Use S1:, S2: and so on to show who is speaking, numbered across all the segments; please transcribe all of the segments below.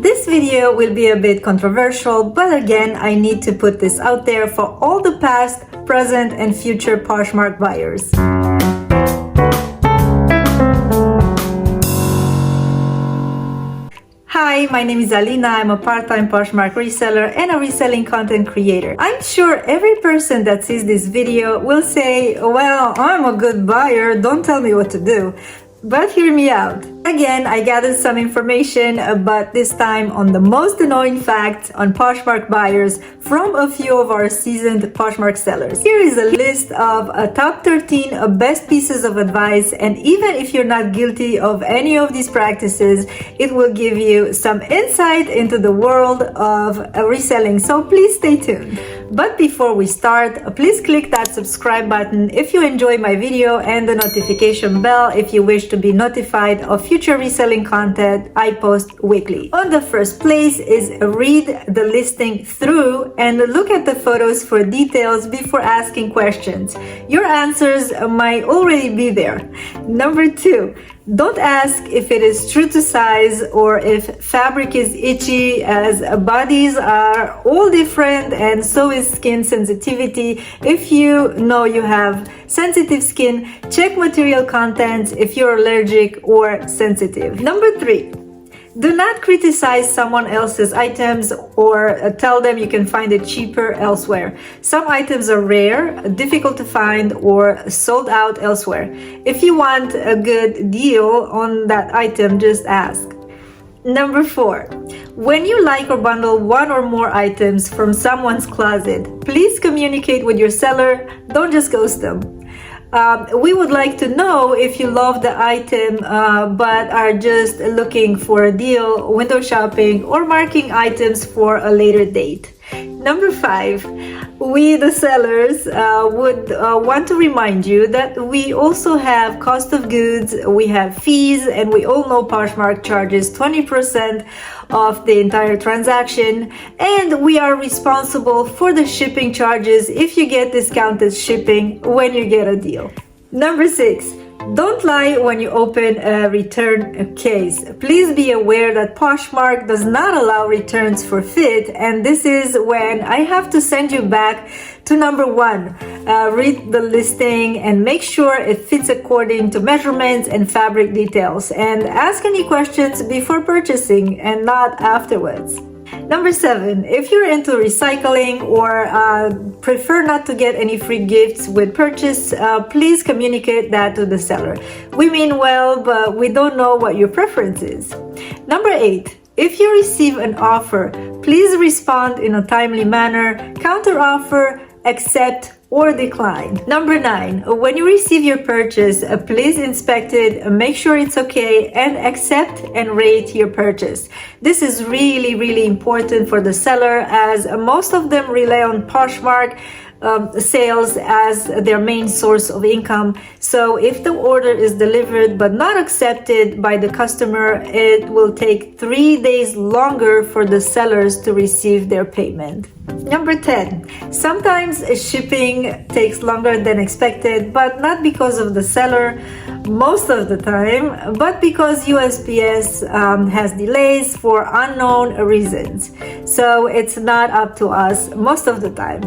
S1: This video will be a bit controversial, but again, I need to put this out there for all the past, present, and future Poshmark buyers. Hi, my name is Alina. I'm a part-time Poshmark reseller and a reselling content creator. I'm sure every person that sees this video will say, well, I'm a good buyer, don't tell me what to do. But hear me out. Again, I gathered some information, but this time on the most annoying facts on Poshmark buyers from a few of our seasoned Poshmark sellers. Here is a list of top 13 best pieces of advice, and even if you're not guilty of any of these practices, it will give you some insight into the world of reselling, so please stay tuned. But before we start, please click that subscribe button if you enjoy my video and the notification bell if you wish to be notified of future reselling content I post weekly. On the first place is read the listing through and look at the photos for details before asking questions. Your answers might already be there. Number 2, don't ask if it is true to size or if fabric is itchy, as bodies are all different and so is skin sensitivity. If you know you have sensitive skin, check material contents if you're allergic or sensitive. Number 3, do not criticize someone else's items or tell them you can find it cheaper elsewhere. Some items are rare, difficult to find, or sold out elsewhere. If you want a good deal on that item, just ask. Number 4, when you like or bundle one or more items from someone's closet, please communicate with your seller, don't just ghost them. We would like to know if you love the item but are just looking for a deal, window shopping, or marking items for a later date. Number 5, we the sellers would want to remind you that we also have cost of goods, we have fees, and we all know Poshmark charges 20% of the entire transaction, and we are responsible for the shipping charges if you get discounted shipping when you get a deal. Number 6, don't lie when you open a return case. Please be aware that Poshmark does not allow returns for fit, and this is when I have to send you back to number 1. Read the listing and make sure it fits according to measurements and fabric details, and ask any questions before purchasing and not afterwards. Number 7, if you're into recycling or prefer not to get any free gifts with purchase, please communicate that to the seller. We mean well, but we don't know what your preference is. Number 8, if you receive an offer, please respond in a timely manner, counter offer, accept, or decline. Number 9, when you receive your purchase, please inspect it, make sure it's okay, and accept and rate your purchase. This is really important for the seller, as most of them rely on Poshmark sales as their main source of income. So if the order is delivered but not accepted by the customer, it will take 3 days longer for the sellers to receive their payment. Number 10, sometimes shipping takes longer than expected, but not because of the seller most of the time, but because USPS has delays for unknown reasons. So it's not up to us most of the time.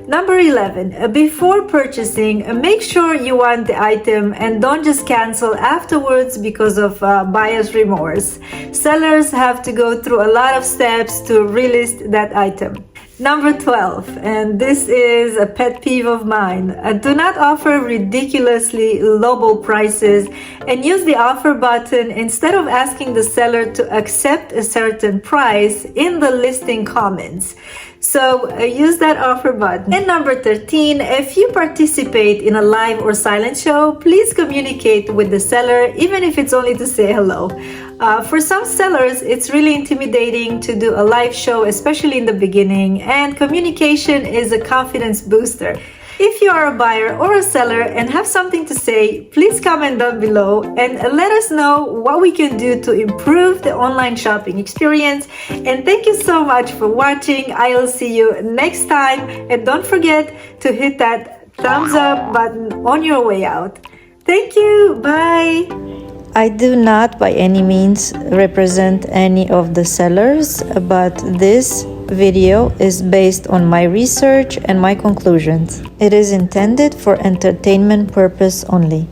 S1: Number 11, before purchasing, make sure you want the item and don't just cancel afterwards because of buyer's remorse. Sellers have to go through a lot of steps to relist that item. Number 12, and this is a pet peeve of mine, do not offer ridiculously lowball prices and use the offer button instead of asking the seller to accept a certain price in the listing comments. So use that offer button. And number 13, if you participate in a live or silent show, please communicate with the seller, even if it's only to say hello. For some sellers, it's really intimidating to do a live show, especially in the beginning, and communication is a confidence booster. If you are a buyer or a seller and have something to say, please comment down below and let us know what we can do to improve the online shopping experience. And thank you so much for watching. I'll see you next time. And don't forget to hit that thumbs up button on your way out. Thank you. Bye. I do not by any means represent any of the sellers, but this video is based on my research and my conclusions. It is intended for entertainment purpose only.